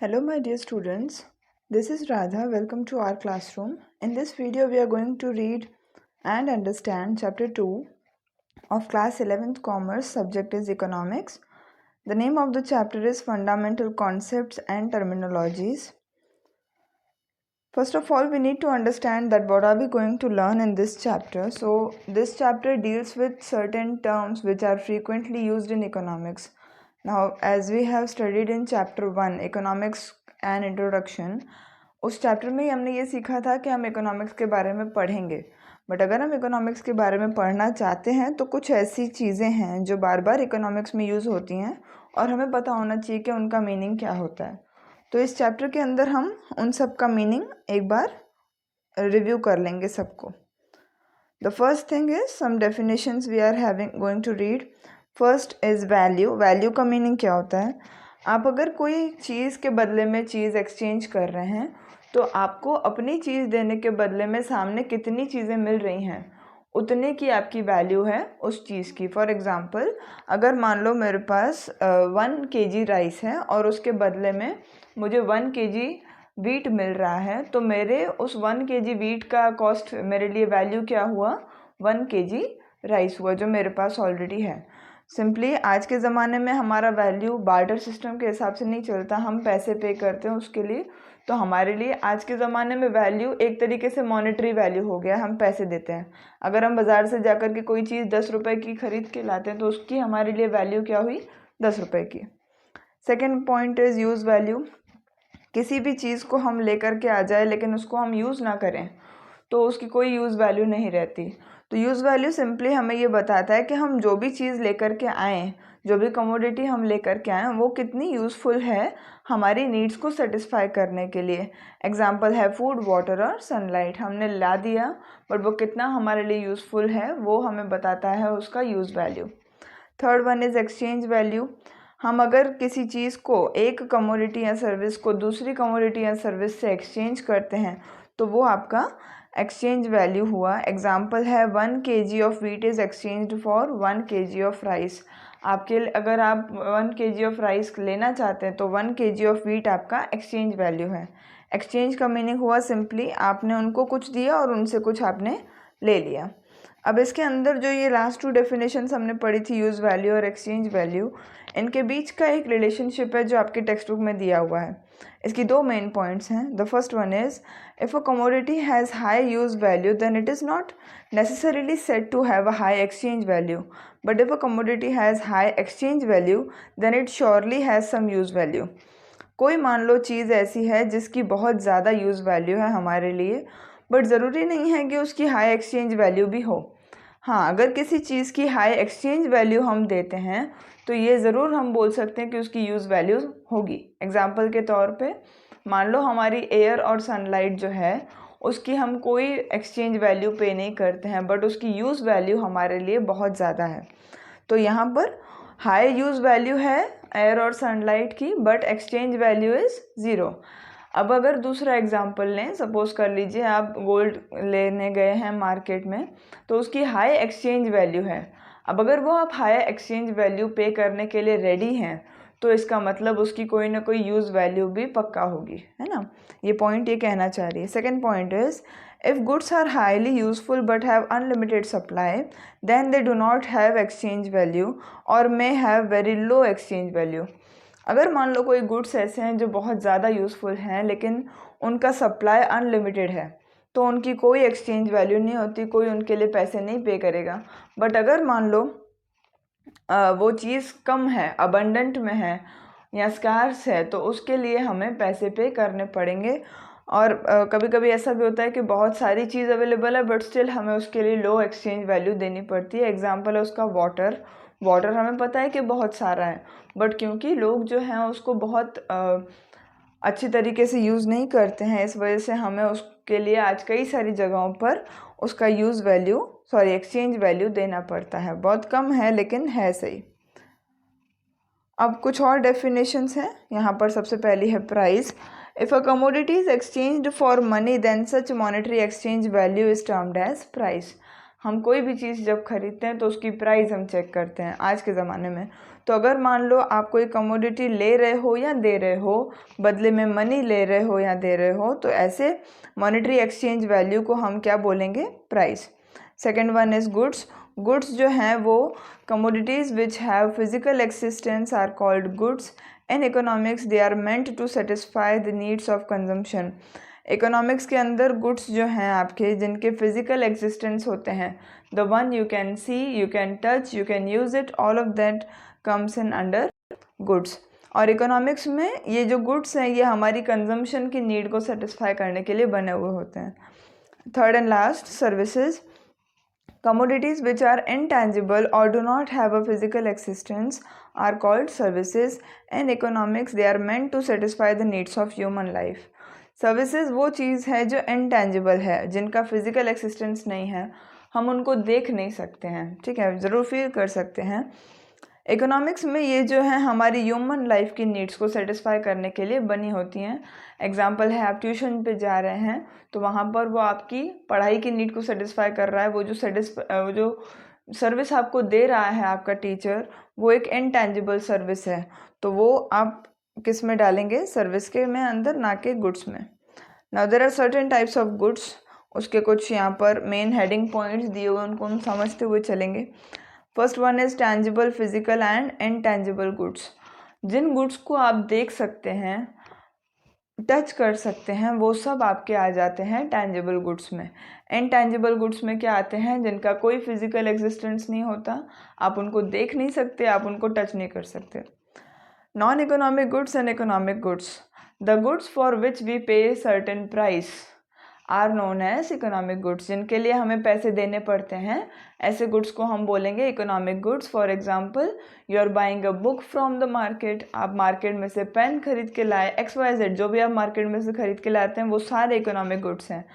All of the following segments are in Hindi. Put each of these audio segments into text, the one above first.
Hello my dear students, this is Radha. Welcome to our classroom. In this video we are going to read and understand chapter 2 of class 11th commerce. Subject is economics. The name of the chapter is fundamental concepts and terminologies. First of all, we need to understand that what are we going to learn in this chapter. So this chapter deals with certain terms which are frequently used in economics. Now as we have studied in chapter 1 economics and introduction, उस चैप्टर में ही हमने ये सीखा था कि हम इकोनॉमिक्स के बारे में पढ़ेंगे. बट अगर हम इकोनॉमिक्स के बारे में पढ़ना चाहते हैं तो कुछ ऐसी चीज़ें हैं जो बार बार इकोनॉमिक्स में यूज़ होती हैं और हमें पता होना चाहिए कि उनका मीनिंग क्या होता है. तो इस चैप्टर के अंदर हम उन सब का मीनिंग एक बार रिव्यू कर लेंगे सबको. The first thing is some definitions we are going to read. First is value. Value का मीनिंग क्या होता है? आप अगर कोई चीज़ के बदले में चीज़ एक्सचेंज कर रहे हैं तो आपको अपनी चीज़ देने के बदले में सामने कितनी चीज़ें मिल रही हैं उतने की आपकी वैल्यू है उस चीज़ की. फॉर एग्ज़ाम्पल, अगर मान लो मेरे पास 1 kg राइस है और उसके बदले में मुझे 1 kg वीट मिल रहा है, तो मेरे उस 1 kg वीट का कॉस्ट, मेरे लिए वैल्यू क्या हुआ? 1 kg राइस हुआ जो मेरे पास ऑलरेडी है. सिंपली आज के ज़माने में हमारा वैल्यू बार्टर सिस्टम के हिसाब से नहीं चलता, हम पैसे पे करते हैं उसके लिए. तो हमारे लिए आज के ज़माने में वैल्यू एक तरीके से मॉनेटरी वैल्यू हो गया, हम पैसे देते हैं. अगर हम बाज़ार से जाकर के कोई चीज़ 10 रुपये की ख़रीद के लाते हैं तो उसकी हमारे लिए वैल्यू क्या हुई? 10 रुपये की. Second point is use value. किसी भी चीज़ को हम लेकर के आ जाए लेकिन उसको हम यूज़ ना करें तो उसकी कोई यूज़ वैल्यू नहीं रहती. तो यूज़ वैल्यू सिंपली हमें ये बताता है कि हम जो भी चीज़ लेकर के आएँ, जो भी कमोडिटी हम लेकर के आएँ, वो कितनी यूज़फुल है हमारी नीड्स को सेटिस्फाई करने के लिए. एग्जांपल है फूड, वाटर और सनलाइट. हमने ला दिया बट वो कितना हमारे लिए यूज़फुल है वो हमें बताता है उसका use value. Third one is exchange value. हम अगर किसी चीज़ को, एक कमोडिटी या सर्विस को दूसरी कमोडिटी या सर्विस से एक्सचेंज करते हैं तो वो आपका एक्सचेंज वैल्यू हुआ. एग्जाम्पल है 1 kg of wheat is exchanged for 1 kg of rice. आपके अगर आप 1 kg ऑफ राइस लेना चाहते हैं तो 1 kg ऑफ वीट आपका एक्सचेंज वैल्यू है. एक्सचेंज का मीनिंग हुआ सिंपली आपने उनको कुछ दिया और उनसे कुछ आपने ले लिया. अब इसके अंदर जो ये लास्ट 2 डेफिनेशंस हमने पढ़ी थी, यूज़ वैल्यू और एक्सचेंज वैल्यू, इनके बीच का एक रिलेशनशिप है जो आपके टेक्स्ट बुक में दिया हुआ है. इसकी 2 मेन पॉइंट्स हैं. The first one is if a commodity has high use value then it is not necessarily said to have a high exchange value, but if a commodity has high exchange value then it surely has some use value. कोई मान लो चीज़ ऐसी है जिसकी बहुत ज़्यादा यूज़ वैल्यू है हमारे लिए, बट ज़रूरी नहीं है कि उसकी हाई एक्सचेंज वैल्यू भी हो. हाँ, अगर किसी चीज़ की हाई एक्सचेंज वैल्यू हम देते हैं तो ये ज़रूर हम बोल सकते हैं कि उसकी यूज़ वैल्यू होगी. एग्जाम्पल के तौर पे मान लो हमारी एयर और सनलाइट जो है उसकी हम कोई एक्सचेंज वैल्यू पे नहीं करते हैं, बट उसकी यूज़ वैल्यू हमारे लिए बहुत ज़्यादा है. तो यहाँ पर हाई यूज़ वैल्यू है एयर और सनलाइट की, but exchange value is zero. अब अगर दूसरा एग्जांपल लें, सपोज कर लीजिए आप गोल्ड लेने गए हैं मार्केट में, तो उसकी हाई एक्सचेंज वैल्यू है. अब अगर वो आप हाई एक्सचेंज वैल्यू पे करने के लिए रेडी हैं तो इसका मतलब उसकी कोई ना कोई यूज़ वैल्यू भी पक्का होगी, है ना. ये पॉइंट ये कहना चाह रही है. Second point is if goods are highly useful but have unlimited supply then they do not have exchange value or may have very low exchange value. अगर मान लो कोई गुड्स ऐसे हैं जो बहुत ज़्यादा यूज़फुल हैं लेकिन उनका सप्लाई अनलिमिटेड है तो उनकी कोई एक्सचेंज वैल्यू नहीं होती, कोई उनके लिए पैसे नहीं पे करेगा. बट अगर मान लो वो चीज़ कम है, अबंडेंट में है या स्कार्स है, तो उसके लिए हमें पैसे पे करने पड़ेंगे. और कभी कभी ऐसा भी होता है कि बहुत सारी चीज़ अवेलेबल है बट स्टिल हमें उसके लिए लो एक्सचेंज वैल्यू देनी पड़ती है. एग्जांपल है उसका वाटर. वाटर हमें पता है कि बहुत सारा है, बट क्योंकि लोग जो हैं उसको बहुत अच्छी तरीके से यूज़ नहीं करते हैं, इस वजह से हमें उसके लिए आज कई सारी जगहों पर उसका एक्सचेंज वैल्यू देना पड़ता है. बहुत कम है लेकिन है सही. अब कुछ और डेफिनेशंस हैं. यहाँ पर सबसे पहली है price. If a commodity is exchanged for money then such monetary exchange value is termed as price. हम कोई भी चीज़ जब खरीदते हैं तो उसकी प्राइस हम चेक करते हैं आज के ज़माने में. तो अगर मान लो आप कोई कमोडिटी ले रहे हो या दे रहे हो, बदले में मनी ले रहे हो या दे रहे हो, तो ऐसे मॉनेटरी एक्सचेंज वैल्यू को हम क्या बोलेंगे? Price. Second one is goods. Goods जो हैं वो commodities which have physical existence are called goods. In economics they are meant to satisfy the needs of consumption. Economics के अंदर गुड्स जो हैं आपके, जिनके फिजिकल एग्जिस्टेंस होते हैं, the one you can see, you can touch, you can use it, all of that comes in under goods. और इकोनॉमिक्स में ये जो गुड्स हैं ये हमारी कंजम्पशन की नीड को सेटिस्फाई करने के लिए बने हुए होते हैं। Third and last, services. Commodities which are intangible or do not have a physical existence are called services. In economics, they are meant to satisfy the needs of human life. Services वो चीज़ है जो इनटेंजिबल है, जिनका फिजिकल एक्सिस्टेंस नहीं है, हम उनको देख नहीं सकते हैं, ठीक है, ज़रूर फील कर सकते हैं। इकोनॉमिक्स में ये जो है हमारी ह्यूमन लाइफ की नीड्स को सेटिस्फाई करने के लिए बनी होती हैं। एग्जांपल है, आप ट्यूशन पे जा रहे हैं तो वहाँ पर वो आपकी पढ़ाई की नीड को सेटिस्फाई कर रहा है। वो जो सर्विस आपको दे रहा है आपका टीचर, वो एक इनटेंजिबल सर्विस है, तो वो आप किस में डालेंगे? सर्विस के में अंदर, ना कि गुड्स में। Now there are certain types of goods. उसके कुछ यहाँ पर मेन हेडिंग पॉइंट्स दिए हुए, उनको हम समझते हुए चलेंगे। First one is tangible, physical and intangible goods. जिन गुड्स को आप देख सकते हैं, टच कर सकते हैं, वो सब आपके आ जाते हैं टैंजिबल गुड्स में। इनटैंजिबल गुड्स में क्या आते हैं? जिनका कोई फिजिकल एग्जिस्टेंस नहीं होता, आप उनको देख नहीं सकते, आप उनको टच नहीं कर सकते। Non economic goods and economic goods. The goods for which we pay certain price are known as economic goods. जिनके लिए हमें पैसे देने पड़ते हैं, ऐसे गुड्स को हम बोलेंगे economic goods. For example, you are buying a book from the market. आप मार्केट में से पेन खरीद के लाए, XYZ जो भी आप मार्केट में से खरीद के लाते हैं, वो सारे इकोनॉमिक गुड्स हैं।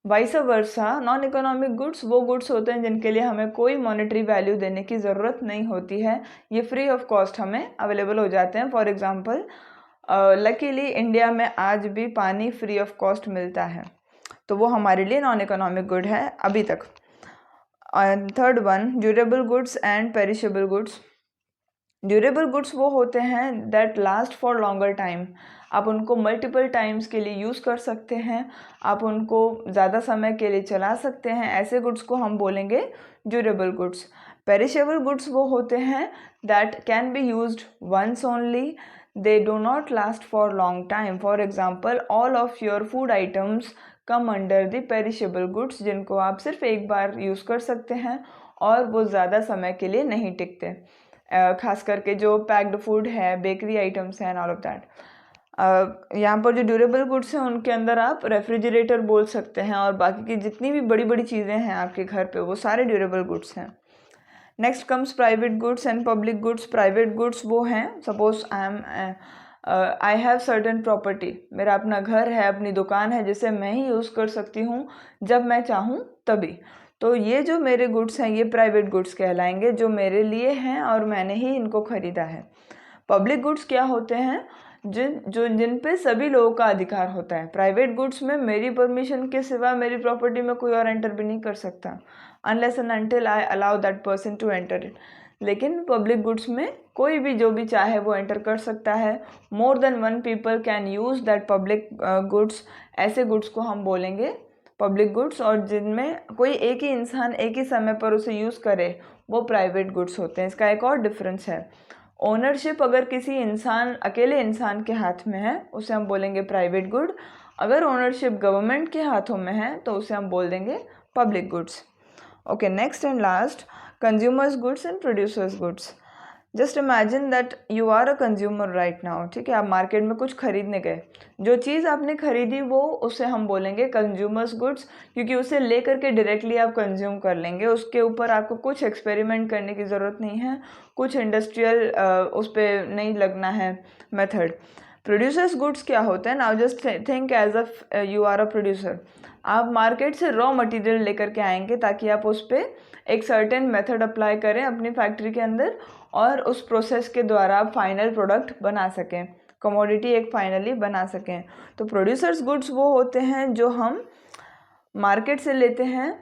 Vice versa, non economic goods वो गुड्स होते हैं जिनके लिए हमें कोई मॉनेटरी वैल्यू देने की ज़रूरत नहीं होती है, ये फ्री ऑफ कॉस्ट हमें अवेलेबल हो जाते हैं। फॉर एग्जाम्पल, लकीली इंडिया में आज भी पानी फ्री ऑफ कॉस्ट मिलता है, तो वो हमारे लिए नॉन इकोनॉमिक गुड है अभी तक। Third one, durable goods and perishable goods. Durable goods वो होते हैं that last for longer time. आप उनको मल्टीपल टाइम्स के लिए यूज़ कर सकते हैं, आप उनको ज़्यादा समय के लिए चला सकते हैं, ऐसे गुड्स को हम बोलेंगे ड्यूरेबल गुड्स। पेरिशेबल गुड्स वो होते हैं that can be used once only, they do not last for long time. For example, all of your food items come under the perishable goods, जिनको आप सिर्फ एक बार यूज़ कर सकते हैं और वो ज़्यादा समय के लिए नहीं टिकते। खास करके जो पैक्ड फूड है, बेकरी आइटम्स हैं, ऑल ऑफ दैट। यहाँ पर जो ड्यूरेबल गुड्स हैं उनके अंदर आप रेफ्रिजरेटर बोल सकते हैं, और बाकी की जितनी भी बड़ी बड़ी चीज़ें हैं आपके घर पे, वो सारे ड्यूरेबल गुड्स हैं। Next comes private goods and public goods. Private goods वो हैं, suppose I have certain property. मेरा अपना घर है, अपनी दुकान है, जिसे मैं ही यूज़ कर सकती हूँ जब मैं चाहूँ तभी। तो ये जो मेरे गुड्स हैं ये प्राइवेट गुड्स कहलाएंगे, जो मेरे लिए हैं और मैंने ही इनको ख़रीदा है। पब्लिक गुड्स क्या होते हैं? जिन पे सभी लोगों का अधिकार होता है। प्राइवेट गुड्स में मेरी परमिशन के सिवा मेरी प्रॉपर्टी में कोई और एंटर भी नहीं कर सकता, unless and until I allow that person to enter it. लेकिन पब्लिक गुड्स में कोई भी जो भी चाहे वो एंटर कर सकता है। More than one people can use that public goods. ऐसे गुड्स को हम बोलेंगे पब्लिक गुड्स, और जिनमें कोई एक ही इंसान एक ही समय पर उसे यूज़ करे, वो प्राइवेट गुड्स होते हैं। इसका एक और डिफरेंस है, ओनरशिप अगर किसी अकेले इंसान के हाथ में है, उसे हम बोलेंगे प्राइवेट गुड। अगर ओनरशिप गवर्नमेंट के हाथों में है तो उसे हम बोल देंगे public goods. Okay, next and last, consumers goods and producers goods. Just imagine that you are a consumer right now, ठीक है, आप मार्केट में कुछ खरीदने गए, जो चीज़ आपने खरीदी वो उसे हम बोलेंगे कंज्यूमर्स गुड्स, क्योंकि उसे लेकर के डायरेक्टली आप कंज्यूम कर लेंगे, उसके ऊपर आपको कुछ एक्सपेरिमेंट करने की ज़रूरत नहीं है, कुछ इंडस्ट्रियल उस पर नहीं लगना है मेथड। प्रोड्यूसर्स गुड्स क्या होते हैं? Now just think as a you are a producer. आप मार्केट से रॉ मटेरियल लेकर के आएंगे ताकि आप उस पर एक सर्टेन मेथड अप्लाई करें अपनी फैक्ट्री के अंदर, और उस प्रोसेस के द्वारा आप फाइनल प्रोडक्ट बना सकें, कमोडिटी एक फाइनली बना सकें। तो प्रोड्यूसर्स गुड्स वो होते हैं जो हम मार्केट से लेते हैं,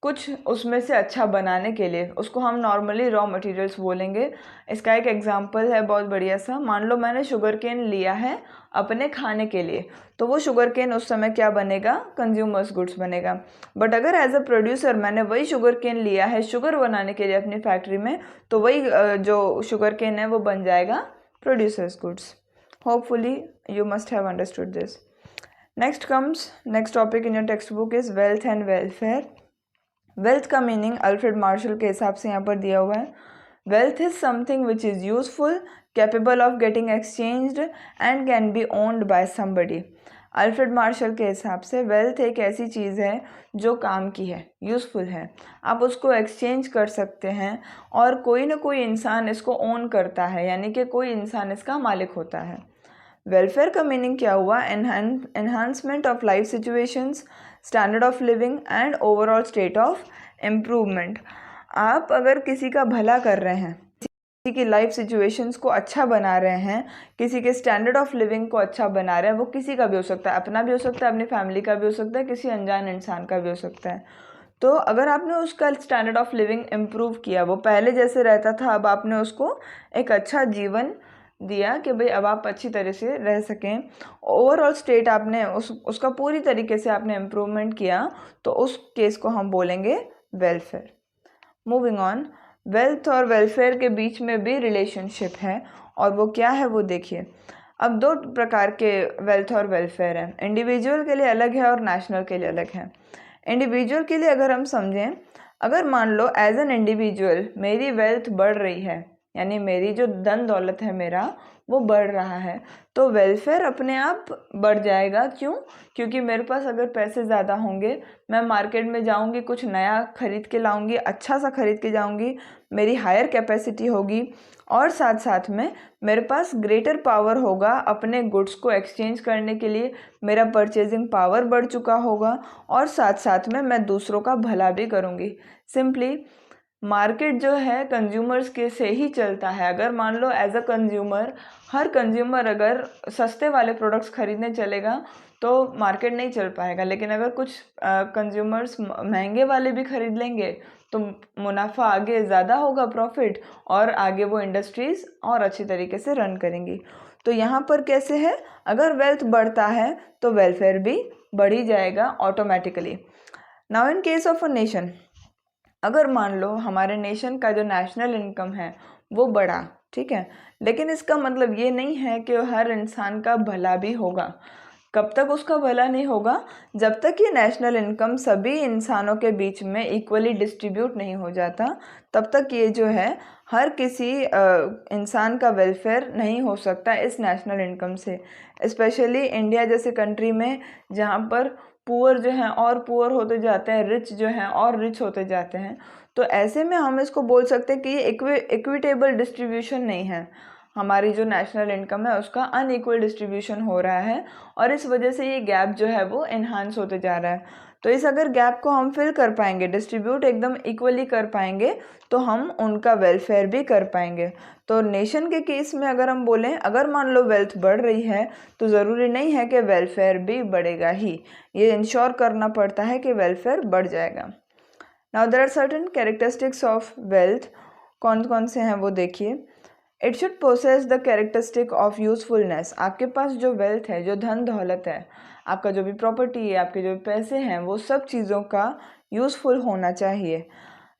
कुछ उसमें से अच्छा बनाने के लिए, उसको हम नॉर्मली रॉ मटेरियल्स बोलेंगे। इसका एक एग्जांपल है बहुत बढ़िया सा, मान लो मैंने शुगर केन लिया है अपने खाने के लिए, तो वो शुगर केन उस समय क्या बनेगा, कंज्यूमर्स गुड्स बनेगा। बट अगर एज अ प्रोड्यूसर मैंने वही शुगर केन लिया है शुगर बनाने के लिए अपनी फैक्ट्री में, तो वही जो शुगर केन है वो बन जाएगा producers goods. Hopefully you must have understood this. Next topic in your text book is wealth and welfare. Wealth का मीनिंग अल्फ्रेड मार्शल के हिसाब से यहाँ पर दिया हुआ है, wealth is something which is useful, capable of getting exchanged and can be owned by somebody. Alfred Marshall के हिसाब से वेल्थ एक ऐसी चीज़ है जो काम की है, यूज़फुल है, आप उसको एक्सचेंज कर सकते हैं और कोई ना कोई इंसान इसको ओन करता है, यानी कि कोई इंसान इसका मालिक होता है। वेलफेयर का मीनिंग क्या हुआ, enhancement of life situations, standard of living and overall state of improvement. आप अगर किसी का भला कर रहे हैं, किसी की लाइफ सिचुएशंस को अच्छा बना रहे हैं, किसी के स्टैंडर्ड ऑफ लिविंग को अच्छा बना रहे हैं, वो किसी का भी हो सकता है, अपना भी हो सकता है, अपनी फैमिली का भी हो सकता है, किसी अनजान इंसान का भी हो सकता है। तो अगर आपने उसका स्टैंडर्ड ऑफ लिविंग इम्प्रूव किया, वो पहले जैसे रहता था अब आपने उसको एक अच्छा जीवन दिया कि भाई अब आप अच्छी तरह से रह सकें, ओवरऑल स्टेट आपने उसका पूरी तरीके से आपने इम्प्रूवमेंट किया, तो उस केस को हम बोलेंगे वेलफेयर। मूविंग ऑन, वेल्थ और वेलफेयर के बीच में भी रिलेशनशिप है, और वो क्या है वो देखिए। अब दो प्रकार के वेल्थ और वेलफेयर हैं, इंडिविजुअल के लिए अलग है और नेशनल के लिए अलग है। इंडिविजुअल के लिए अगर हम समझें, अगर मान लो एज एन इंडिविजुअल मेरी वेल्थ बढ़ रही है, यानी मेरी जो धन दौलत है मेरा वो बढ़ रहा है, तो वेलफेयर अपने आप बढ़ जाएगा। क्यों? क्योंकि मेरे पास अगर पैसे ज़्यादा होंगे, मैं मार्केट में जाऊंगी, कुछ नया खरीद के लाऊंगी, अच्छा सा खरीद के जाऊंगी, मेरी हायर कैपेसिटी होगी, और साथ साथ में मेरे पास ग्रेटर पावर होगा अपने गुड्स को एक्सचेंज करने के लिए, मेरा परचेजिंग पावर बढ़ चुका होगा, और साथ साथ में मैं दूसरों का भला भी करूँगी। सिंपली मार्केट जो है कंज्यूमर्स के से ही चलता है। अगर मान लो एज अ कंज्यूमर, हर कंज्यूमर अगर सस्ते वाले प्रोडक्ट्स खरीदने चलेगा तो मार्केट नहीं चल पाएगा, लेकिन अगर कुछ कंज्यूमर्स महंगे वाले भी खरीद लेंगे तो मुनाफा आगे ज़्यादा होगा, प्रॉफिट, और आगे वो इंडस्ट्रीज़ और अच्छी तरीके से रन करेंगी। तो यहाँ पर कैसे है, अगर वेल्थ बढ़ता है तो वेलफेयर भी बढ़ ही जाएगा automatically. Now in case of a nation, अगर मान लो हमारे नेशन का जो नेशनल इनकम है वो बढ़ा, ठीक है, लेकिन इसका मतलब ये नहीं है कि हर इंसान का भला भी होगा। कब तक उसका भला नहीं होगा? जब तक ये नेशनल इनकम सभी इंसानों के बीच में इक्वली डिस्ट्रीब्यूट नहीं हो जाता, तब तक ये जो है हर किसी इंसान का वेलफेयर नहीं हो सकता इस नेशनल इनकम से। स्पेशली इंडिया जैसे कंट्री में जहाँ पर पुअर जो हैं और पुअर होते जाते हैं, रिच जो हैं और रिच होते जाते हैं, तो ऐसे में हम इसको बोल सकते हैं कि ये इक्विटेबल डिस्ट्रीब्यूशन नहीं है। हमारी जो नेशनल इनकम है उसका अनइक्वल डिस्ट्रीब्यूशन हो रहा है, और इस वजह से ये गैप जो है वो इन्हांस होते जा रहा है। तो इस अगर गैप को हम फिल कर पाएंगे, डिस्ट्रीब्यूट एकदम इक्वली कर पाएंगे, तो हम उनका वेलफेयर भी कर पाएंगे। तो नेशन के केस में अगर हम बोलें, अगर मान लो वेल्थ बढ़ रही है तो ज़रूरी नहीं है कि वेलफेयर भी बढ़ेगा ही, ये इंश्योर करना पड़ता है कि वेलफेयर बढ़ जाएगा। Now there are certain characteristics of wealth, कौन कौन से हैं वो देखिए। It should possess the characteristic of usefulness. आपके पास जो वेल्थ है, जो धन दौलत है, आपका जो भी प्रॉपर्टी है, आपके जो भी पैसे हैं, वो सब चीज़ों का यूज़फुल होना चाहिए।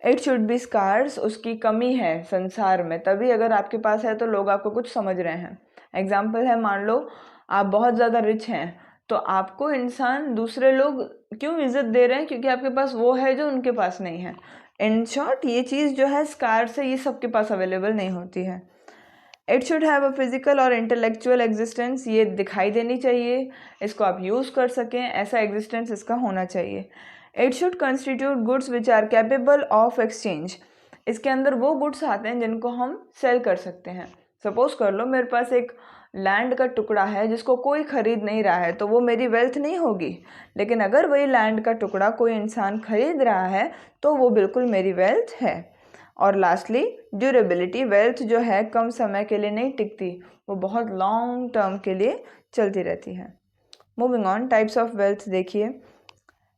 इट शुड बी स्कार्स, उसकी कमी है संसार में, तभी अगर आपके पास है तो लोग आपको कुछ समझ रहे हैं। एग्जाम्पल है, मान लो आप बहुत ज़्यादा रिच हैं, तो आपको इंसान, दूसरे लोग क्यों इज्जत दे रहे हैं? क्योंकि आपके पास वो है जो उनके पास नहीं है। इन शॉर्ट ये चीज़ जो है स्कार से ये सबके पास अवेलेबल नहीं होती है। It should have a physical और इंटेलेक्चुअल एग्जिस्टेंस, ये दिखाई देनी चाहिए, इसको आप यूज़ कर सकें, ऐसा एग्जिस्टेंस इसका होना चाहिए। It should constitute goods which are capable of exchange, इसके अंदर वो गुड्स आते हैं जिनको हम सेल कर सकते हैं। सपोज कर लो मेरे पास एक लैंड का टुकड़ा है जिसको कोई खरीद नहीं रहा है, तो वो मेरी वेल्थ नहीं होगी, लेकिन अगर वही लैंड का टुकड़ा कोई इंसान खरीद रहा है तो वो बिल्कुल मेरी वेल्थ है। और लास्टली ड्यूरेबिलिटी, वेल्थ जो है कम समय के लिए नहीं टिकती, वो बहुत लॉन्ग टर्म के लिए चलती रहती है। Moving on, types of wealth देखिए।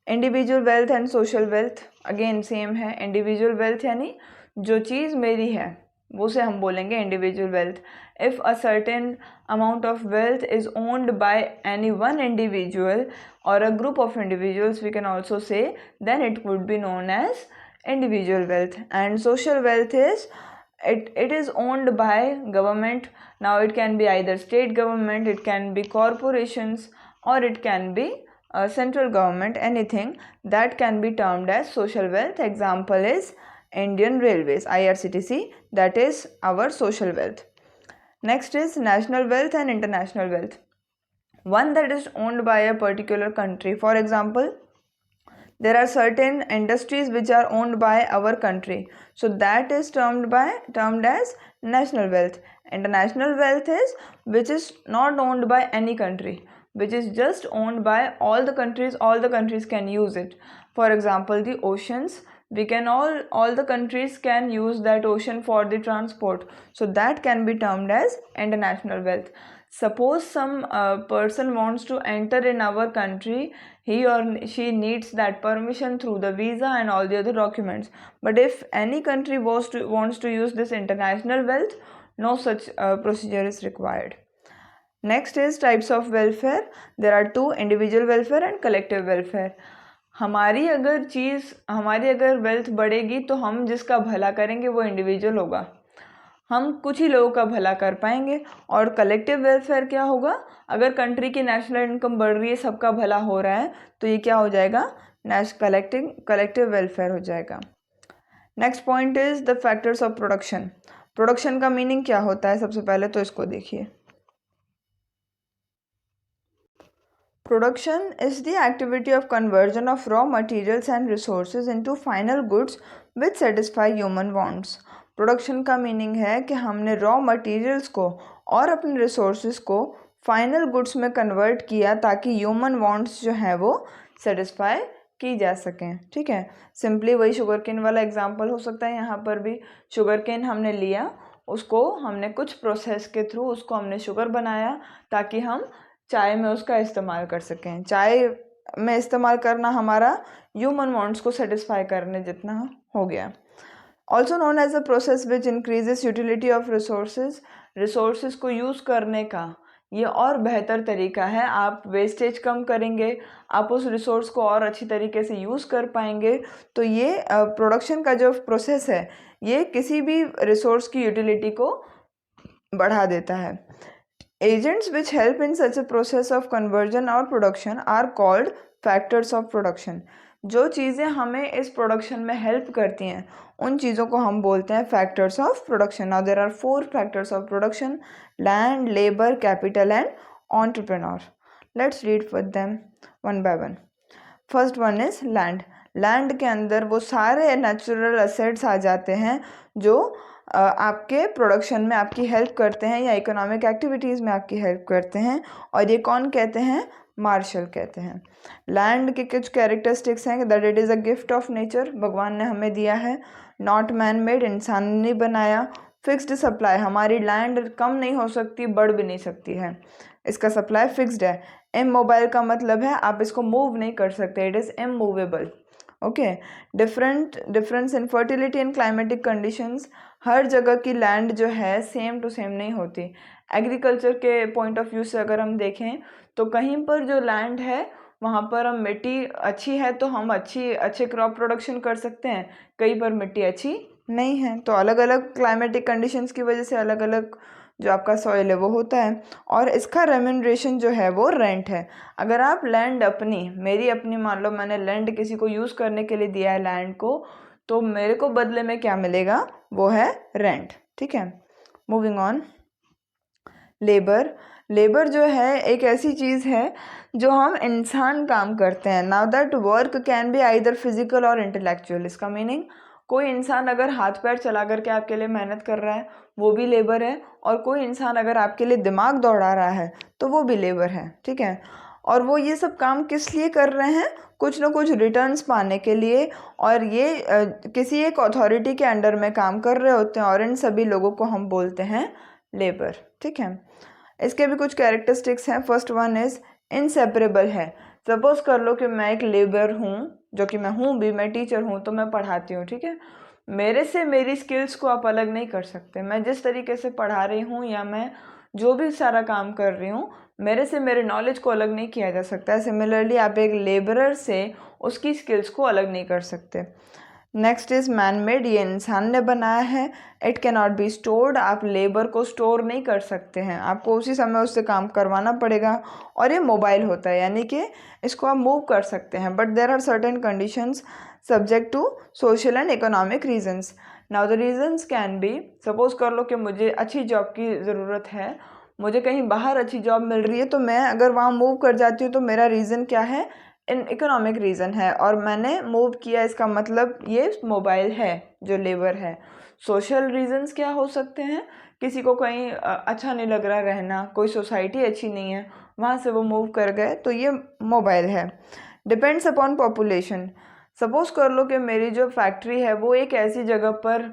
Individual wealth and social wealth again same है। इंडिविजुअल वेल्थ यानी जो चीज़ मेरी है वो से हम बोलेंगे individual wealth. If a certain amount of wealth is owned by any one individual or a group of individuals we can also say then it would be known as individual wealth. And social wealth is it is owned by government. Now it can be either state government, it can be corporations, or it can be central government. Anything that can be termed as social wealth. Example is Indian Railways, IRCTC, that is our social wealth. Next is national wealth and international wealth. One that is owned by a particular country. For example, there are certain industries which are owned by our country, so that is termed as national wealth. International wealth is which is not owned by any country, which is just owned by all the countries. All the countries can use it. For example, the oceans, we can all the countries can use that ocean for the transport, so that can be termed as international wealth. Suppose some person wants to enter in our country, he or she needs that permission through the visa and all the other documents. But if any country wants to use this international wealth, no such procedure is required. Next is types of welfare. There are two, individual welfare and collective welfare. हमारी अगर वेल्थ बढ़ेगी तो हम जिसका भला करेंगे वो इंडिविजुअल होगा, हम कुछ ही लोगों का भला कर पाएंगे। और कलेक्टिव वेलफेयर क्या होगा, अगर कंट्री की नेशनल इनकम बढ़ रही है, सबका भला हो रहा है, तो ये क्या हो जाएगा, कलेक्टिव वेलफेयर हो जाएगा। Next point is the factors of production. Production का मीनिंग क्या होता है, सबसे पहले तो इसको देखिए। Production is the activity of conversion of raw materials and resources into final goods which satisfy human wants. Production का मीनिंग है कि हमने रॉ मटेरियल्स को और अपने रिसोर्सेज को फाइनल गुड्स में कन्वर्ट किया ताकि ह्यूमन वांट्स जो हैं वो सेटिस्फाई की जा सकें। ठीक है, सिंपली वही शुगर केन वाला एग्जांपल हो सकता है। यहाँ पर भी शुगर केन हमने लिया, उसको हमने कुछ प्रोसेस के थ्रू उसको हमने शुगर बनाया ताकि हम चाय में उसका इस्तेमाल कर सकें। चाय में इस्तेमाल करना हमारा ह्यूमन वांट्स को सेटिस्फाई करने जितना हो गया। Also known as a process which increases utility of resources को यूज़ करने का ये और बेहतर तरीका है। आप वेस्टेज कम करेंगे, आप उस रिसोर्स को और अच्छी तरीके से यूज़ कर पाएंगे। तो ये प्रोडक्शन का जो प्रोसेस है ये किसी भी रिसोर्स की यूटिलिटी को बढ़ा देता है। Agents which help in such a process of conversion और production are called factors of production. जो चीज़ें हमें इस प्रोडक्शन में हेल्प करती हैं उन चीज़ों को हम बोलते हैं factors of production. Now there are 4 factors of production: land, labour, capital and entrepreneur. Let's read with them one by one. First one is land. Land के अंदर वो सारे नेचुरल एसेट्स आ जाते हैं जो आपके प्रोडक्शन में आपकी हेल्प करते हैं या इकोनॉमिक एक्टिविटीज़ में आपकी हेल्प करते हैं, और ये कौन कहते हैं, मार्शल कहते हैं। लैंड के कुछ कैरेक्टरिस्टिक्स हैं that it is a gift of nature, भगवान ने हमें दिया है। नॉट मैन मेड, इंसान ने नहीं बनाया। फिक्स्ड सप्लाई, हमारी लैंड कम नहीं हो सकती, बढ़ भी नहीं सकती है, इसका सप्लाई फिक्स्ड है। इमोबाइल का है आप इसको मूव नहीं कर सकते, it is immovable. Okay, difference in fertility and climatic conditions, हर जगह की लैंड जो है सेम टू सेम नहीं होती। एग्रीकल्चर के पॉइंट ऑफ व्यू से अगर हम देखें तो कहीं पर जो लैंड है वहाँ पर हम मिट्टी अच्छी है तो हम अच्छे क्रॉप प्रोडक्शन कर सकते हैं, कहीं पर मिट्टी अच्छी नहीं है। तो अलग अलग क्लाइमेटिक कंडीशंस की वजह से अलग अलग जो आपका सॉइल है वो होता है, और इसका रेम्यूनरेशन जो है वो रेंट है। अगर आप लैंड मेरी अपनी मान लो मैंने लैंड किसी को यूज़ करने के लिए दिया है लैंड को, तो मेरे को बदले में क्या मिलेगा, वो है रेंट। ठीक है, मूविंग ऑन। लेबर जो है एक ऐसी चीज़ है जो हम इंसान काम करते हैं। Now that work can be either physical और इंटेलेक्चुअल। इसका मीनिंग कोई इंसान अगर हाथ पैर चला करके आपके लिए मेहनत कर रहा है वो भी लेबर है, और कोई इंसान अगर आपके लिए दिमाग दौड़ा रहा है तो वो भी लेबर है। ठीक है, और वो ये सब काम किस लिए कर रहे हैं, कुछ ना कुछ रिटर्न्स पाने के लिए, और ये किसी एक अथॉरिटी के अंडर में काम कर रहे होते हैं, और इन सभी लोगों को हम बोलते हैं लेबर। ठीक है, इसके भी कुछ कैरेक्टरिस्टिक्स हैं। फर्स्ट वन इज इनसेपरेबल है। सपोज कर लो कि मैं एक लेबर हूँ, जो कि मैं हूँ भी, मैं टीचर हूँ, तो मैं पढ़ाती हूँ, ठीक है। मेरे से मेरी स्किल्स को आप अलग नहीं कर सकते। मैं जिस तरीके से पढ़ा रही हूँ या मैं जो भी सारा काम कर रही हूँ, मेरे से मेरे नॉलेज को अलग नहीं किया जा सकता है। सिमिलरली आप एक लेबरर से उसकी स्किल्स को अलग नहीं कर सकते। नेक्स्ट इज मैन मेड, ये इंसान ने बनाया है। It can not be stored, आप लेबर को स्टोर नहीं कर सकते हैं, आपको उसी समय उससे काम करवाना पड़ेगा। और ये मोबाइल होता है, यानी कि इसको आप मूव कर सकते हैं, but there are certain conditions subject to social and economic reasons. Now the reasons can be, suppose कर लो कि मुझे अच्छी जॉब की ज़रूरत है, मुझे कहीं बाहर अच्छी जॉब मिल रही है, तो मैं अगर वहाँ मूव कर जाती हूँ तो मेरा रीज़न क्या है, इन इकोनॉमिक रीज़न है, और मैंने मूव किया, इसका मतलब ये मोबाइल है जो लेबर है। सोशल रीजंस क्या हो सकते हैं, किसी को कहीं अच्छा नहीं लग रहा रहना, कोई सोसाइटी अच्छी नहीं है, वहाँ से वो मूव कर गए, तो ये मोबाइल है। डिपेंड्स अपॉन पॉपुलेशन, सपोज कर लो कि मेरी जो फैक्ट्री है वो एक ऐसी जगह पर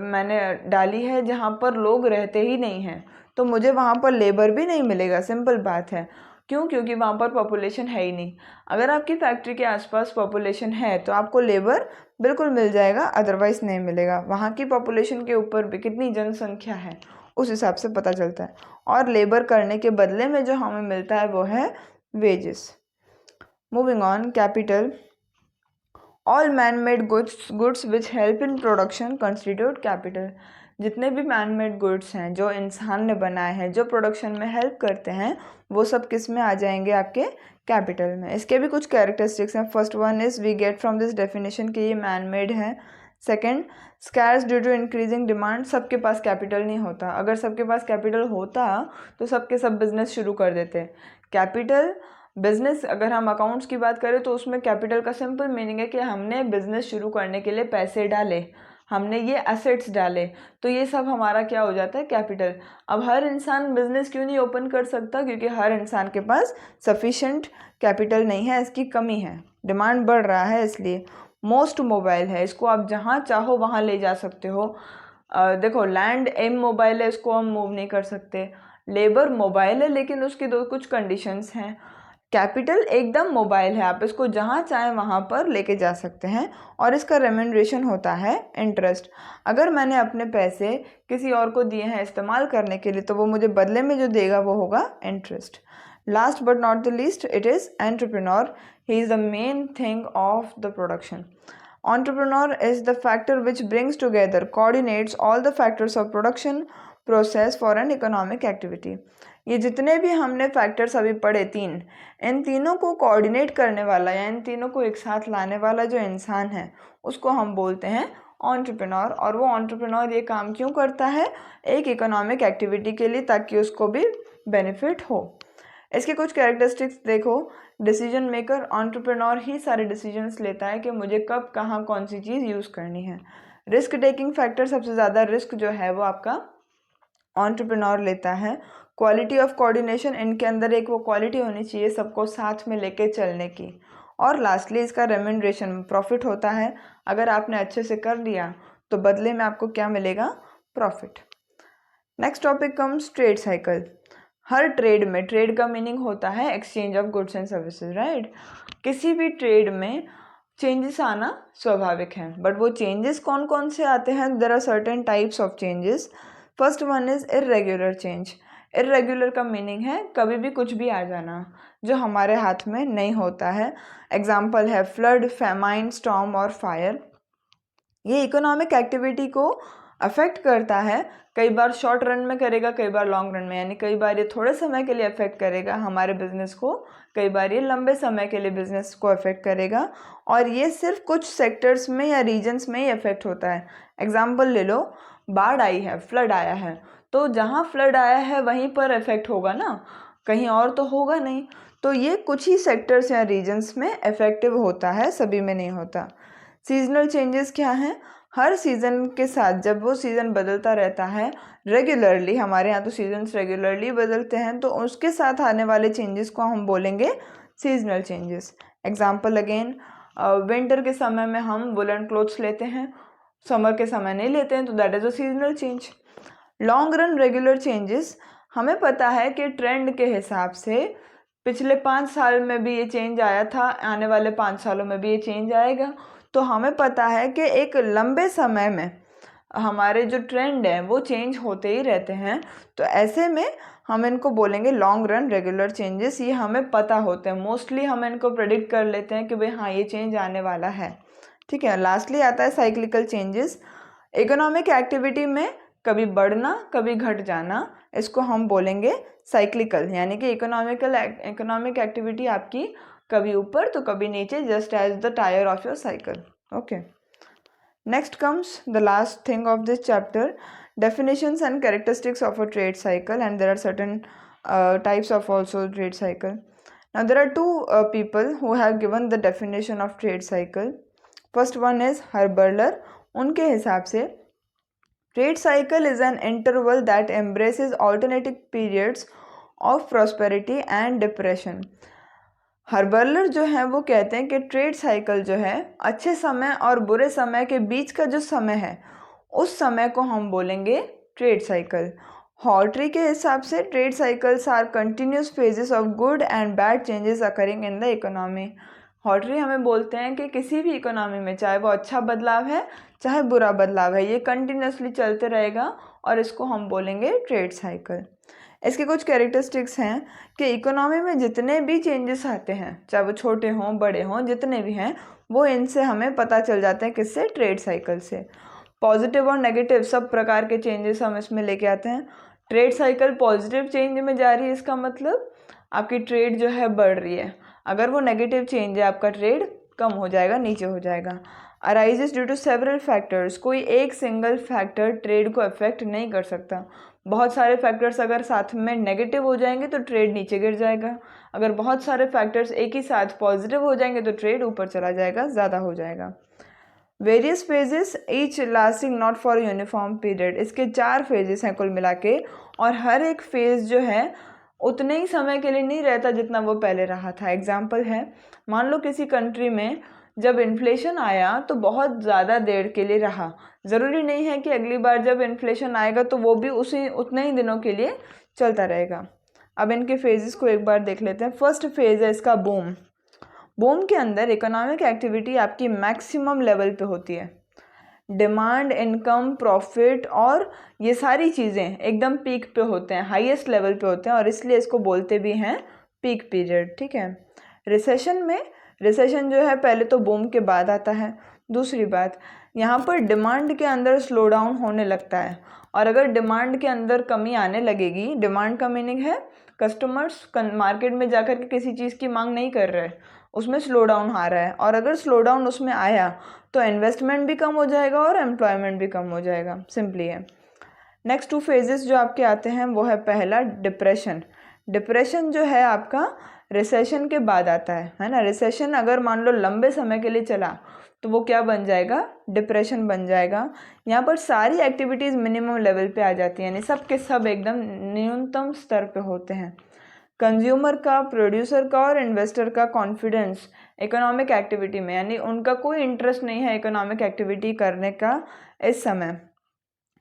मैंने डाली है जहाँ पर लोग रहते ही नहीं हैं, तो मुझे वहाँ पर लेबर भी नहीं मिलेगा, सिंपल बात है। क्यों? क्योंकि वहाँ पर पॉपुलेशन है ही नहीं। अगर आपकी फैक्ट्री के आसपास पॉपुलेशन है तो आपको लेबर बिल्कुल मिल जाएगा, अदरवाइज नहीं मिलेगा। वहाँ की पॉपुलेशन के ऊपर भी कितनी जनसंख्या है उस हिसाब से पता चलता है। और लेबर करने के बदले में जो हमें मिलता है वो है wages. Moving on, capital, all man made goods which help in production constitute capital. जितने भी मैन मेड गुड्स हैं जो इंसान ने बनाए हैं, जो प्रोडक्शन में हेल्प करते हैं, वो सब किस में आ जाएंगे, आपके कैपिटल में। इसके भी कुछ कैरेक्टरिस्टिक्स हैं। First one is we get from this definition कि ये मैन मेड है। Second, scarce due to increasing demand, सबके पास कैपिटल नहीं होता। अगर सबके पास कैपिटल होता तो सबके सब बिजनेस शुरू कर देते। कैपिटल बिजनेस, अगर हम अकाउंट्स की बात करें तो उसमें कैपिटल का सिंपल मीनिंग है कि हमने बिजनेस शुरू करने के लिए पैसे डाले, हमने ये एसेट्स डाले, तो ये सब हमारा क्या हो जाता है, कैपिटल। अब हर इंसान बिजनेस क्यों नहीं ओपन कर सकता, क्योंकि हर इंसान के पास सफिशेंट कैपिटल नहीं है, इसकी कमी है, डिमांड बढ़ रहा है इसलिए। मोस्ट मोबाइल है, इसको आप जहाँ चाहो वहाँ ले जा सकते हो। देखो, लैंड एम मोबाइल है, इसको हम मूव नहीं कर सकते। लेबर मोबाइल है लेकिन उसकी दो कुछ कंडीशंस हैं। कैपिटल एकदम मोबाइल है, आप इसको जहाँ चाहें वहाँ पर लेके जा सकते हैं। और इसका रेम्यूनरेशन होता है इंटरेस्ट। अगर मैंने अपने पैसे किसी और को दिए हैं इस्तेमाल करने के लिए, तो वो मुझे बदले में जो देगा वो होगा interest. Last but not the least, it is entrepreneur, he is the main thing of the production. Entrepreneur is the factor which brings together, coordinates all the factors of production process for an economic activity. ये जितने भी हमने फैक्टर्स अभी पढ़े तीन, इन तीनों को कोऑर्डिनेट करने वाला या इन तीनों को एक साथ लाने वाला जो इंसान है उसको हम बोलते हैं एंटरप्रेन्योर। और वो एंटरप्रेन्योर ये काम क्यों करता है, एक इकोनॉमिक एक्टिविटी के लिए, ताकि उसको भी बेनिफिट हो। इसके कुछ कैरेक्टरिस्टिक्स देखो। डिसीजन मेकर, एंटरप्रेन्योर ही सारे डिसीजंस लेता है कि मुझे कब कहाँ कौन सी चीज़ यूज़ करनी है। रिस्क टेकिंग फैक्टर, सबसे ज़्यादा रिस्क जो है वो आपका एंटरप्रेन्योर लेता है। क्वालिटी ऑफ कोऑर्डिनेशन, इनके अंदर एक वो क्वालिटी होनी चाहिए सबको साथ में लेके चलने की। और लास्टली इसका रेम्यूनरेशन, प्रॉफिट होता है। अगर आपने अच्छे से कर लिया तो बदले में आपको क्या मिलेगा, profit. Next topic comes trade cycle. हर ट्रेड में, ट्रेड का मीनिंग होता है exchange of goods and services, right. किसी भी ट्रेड में चेंजेस आना स्वाभाविक है, बट वो चेंजेस कौन कौन से आते हैं, there are certain types of changes. First one is irregular change. Irregular का मीनिंग है कभी भी कुछ भी आ जाना जो हमारे हाथ में नहीं होता है। एग्जाम्पल है फ्लड, फैमाइन, स्टॉर्म और फायर। ये इकोनॉमिक एक्टिविटी को अफेक्ट करता है, कई बार शॉर्ट रन में करेगा, कई बार लॉन्ग रन में, यानी कई बार ये थोड़े समय के लिए अफेक्ट करेगा हमारे बिजनेस को, कई बार ये लंबे समय के लिए बिजनेस को अफेक्ट करेगा। और ये सिर्फ कुछ सेक्टर्स में या रीजन्स में ही अफेक्ट होता है। एग्जाम्पल ले लो, बाढ़ आई है, फ्लड आया है, तो जहाँ फ्लड आया है वहीं पर अफेक्ट होगा ना, कहीं और तो होगा नहीं। तो ये कुछ ही सेक्टर्स या रीजन्स में इफेक्टिव होता है, सभी में नहीं होता। सीजनल चेंजेस क्या हैं, हर सीज़न के साथ जब वो सीज़न बदलता रहता है रेगुलरली, हमारे यहाँ तो सीजन्स रेगुलरली बदलते हैं, तो उसके साथ आने वाले चेंजेस को हम बोलेंगे seasonal changes. Example again, winter के समय में हम वुलन क्लोथ्स लेते हैं, समर के समय नहीं लेते हैं, तो that is a seasonal change. Long run regular changes, हमें पता है कि ट्रेंड के हिसाब से पिछले 5 साल में भी ये चेंज आया था, आने वाले 5 सालों में भी ये चेंज आएगा। तो हमें पता है कि एक लंबे समय में हमारे जो ट्रेंड है वो चेंज होते ही रहते हैं। तो ऐसे में हम इनको बोलेंगे लॉन्ग रन रेगुलर चेंजेस। ये हमें पता होते हैं, मोस्टली हम इनको प्रेडिक्ट कर लेते हैं कि भाई हाँ ये चेंज आने वाला है। ठीक है, लास्टली आता है साइक्लिकल चेंजेस। इकोनॉमिक एक्टिविटी में कभी बढ़ना कभी घट जाना, इसको हम बोलेंगे साइक्लिकल, यानी कि इकोनॉमिक एक्टिविटी आपकी कभी ऊपर तो कभी नीचे, just as the tyre of your cycle. Okay, next comes the last thing of this chapter, definitions and characteristics of a trade cycle, and there are certain types of also trade cycle. Now there are two people who have given the definition of trade cycle. First one is Herberler. उनके हिसाब से trade cycle is an interval that embraces alternating periods of prosperity and depression. हर्बर्लर जो है वो कहते हैं कि ट्रेड साइकिल जो है अच्छे समय और बुरे समय के बीच का जो समय है उस समय को हम बोलेंगे ट्रेड साइकिल। हॉर्ट्री के हिसाब से trade cycles are continuous phases of good and bad changes occurring in the economy. Hawtrey हमें बोलते हैं कि किसी भी इकोनॉमी में चाहे वो अच्छा बदलाव है चाहे बुरा बदलाव है, ये कंटिन्यूसली चलते रहेगा और इसको हम बोलेंगे ट्रेड साइकिल। इसके कुछ कैरेक्टरिस्टिक्स हैं कि इकोनॉमी में जितने भी चेंजेस आते हैं, चाहे वो छोटे हों बड़े हों, जितने भी हैं वो इनसे हमें पता चल जाते हैं। किससे? ट्रेड साइकिल से। पॉजिटिव और नेगेटिव सब प्रकार के चेंजेस हम इसमें लेके आते हैं। ट्रेड साइकिल पॉजिटिव चेंज में जा रही है, इसका मतलब आपकी ट्रेड जो है बढ़ रही है। अगर वो नेगेटिव चेंज है, आपका ट्रेड कम हो जाएगा, नीचे हो जाएगा। Arises due to several factors, कोई एक सिंगल फैक्टर ट्रेड को अफेक्ट नहीं कर सकता। बहुत सारे फैक्टर्स अगर साथ में नेगेटिव हो जाएंगे तो ट्रेड नीचे गिर जाएगा। अगर बहुत सारे फैक्टर्स एक ही साथ पॉजिटिव हो जाएंगे तो ट्रेड ऊपर चला जाएगा, ज़्यादा हो जाएगा। Various phases each lasting not for uniform period, इसके 4 फेजेस हैं कुल मिला के, और हर एक फेज जो है उतने ही समय के लिए नहीं रहता जितना वो पहले रहा था। एग्जाम्पल है, मान लो किसी कंट्री में जब इन्फ्लेशन आया तो बहुत ज़्यादा देर के लिए रहा। ज़रूरी नहीं है कि अगली बार जब इन्फ्लेशन आएगा तो वो भी उतने ही दिनों के लिए चलता रहेगा। अब इनके फेजेस को एक बार देख लेते हैं। फर्स्ट फेज है इसका बूम। बूम के अंदर इकोनॉमिक एक्टिविटी आपकी मैक्सिमम लेवल पे होती है। डिमांड, इनकम, प्रॉफिट और ये सारी चीज़ें एकदम पीक पे होते हैं, हाईएस्ट लेवल पे होते हैं, और इसलिए इसको बोलते भी हैं पीक पीरियड। ठीक है। रिसेशन में, रिसेशन जो है पहले तो बूम के बाद आता है। दूसरी बात, यहाँ पर डिमांड के अंदर स्लो डाउन होने लगता है, और अगर डिमांड के अंदर कमी आने लगेगी, डिमांड का मीनिंग है कस्टमर्स मार्केट में जाकर के किसी चीज़ की मांग नहीं कर रहे, उसमें स्लो डाउन आ रहा है, और अगर स्लो डाउन उसमें आया तो इन्वेस्टमेंट भी कम हो जाएगा और एम्प्लॉयमेंट भी कम हो जाएगा, सिंपली है। नेक्स्ट 2 फेजेस जो आपके आते हैं वो है पहला डिप्रेशन। डिप्रेशन जो है आपका रिसेशन के बाद आता है ना। रिसेशन अगर मान लो लंबे समय के लिए चला तो वो क्या बन जाएगा? डिप्रेशन बन जाएगा। यहाँ पर सारी एक्टिविटीज़ मिनिमम लेवल पे आ जाती हैं, यानी सब के सब एकदम न्यूनतम स्तर पे होते हैं। कंज्यूमर का, प्रोड्यूसर का और इन्वेस्टर का कॉन्फिडेंस इकोनॉमिक एक्टिविटी में, यानी उनका कोई इंटरेस्ट नहीं है इकोनॉमिक एक्टिविटी करने का इस समय।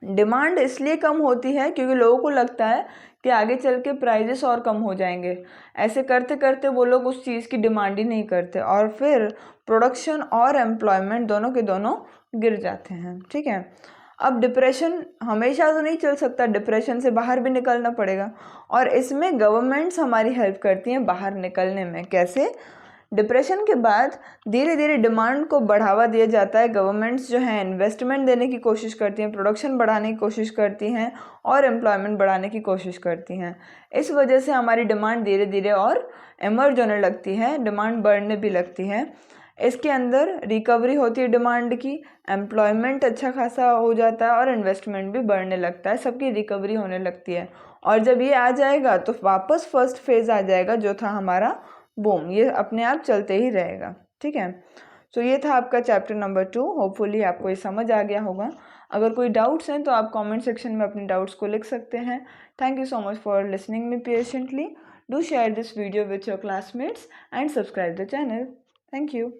डिमांड इसलिए कम होती है क्योंकि लोगों को लगता है कि आगे चल के प्राइजेस और कम हो जाएंगे। ऐसे करते करते वो लोग उस चीज़ की डिमांड ही नहीं करते, और फिर प्रोडक्शन और एम्प्लॉयमेंट दोनों के दोनों गिर जाते हैं। ठीक है। अब डिप्रेशन हमेशा तो नहीं चल सकता, डिप्रेशन से बाहर भी निकलना पड़ेगा, और इसमें गवर्नमेंट्स हमारी हेल्प करती हैं बाहर निकलने में। कैसे? डिप्रेशन के बाद धीरे धीरे डिमांड को बढ़ावा दिया जाता है। गवर्नमेंट्स जो हैं इन्वेस्टमेंट देने की कोशिश करती हैं, प्रोडक्शन बढ़ाने की कोशिश करती हैं और एम्प्लॉयमेंट बढ़ाने की कोशिश करती हैं। इस वजह से हमारी डिमांड धीरे धीरे और एमर्ज होने लगती है, डिमांड बढ़ने भी लगती है। इसके अंदर रिकवरी होती है डिमांड की, एम्प्लॉयमेंट अच्छा खासा हो जाता है और इन्वेस्टमेंट भी बढ़ने लगता है, सबकी रिकवरी होने लगती है। और जब ये आ जाएगा तो वापस फर्स्ट फेज़ आ जाएगा जो था हमारा बूम, ये अपने आप चलते ही रहेगा। ठीक है। सो ये था आपका चैप्टर नंबर 2। होपफुली आपको ये समझ आ गया होगा। अगर कोई डाउट्स हैं तो आप कमेंट सेक्शन में अपने डाउट्स को लिख सकते हैं। Thank you so much for listening me patiently. Do share this video with your classmates and subscribe the channel. Thank you.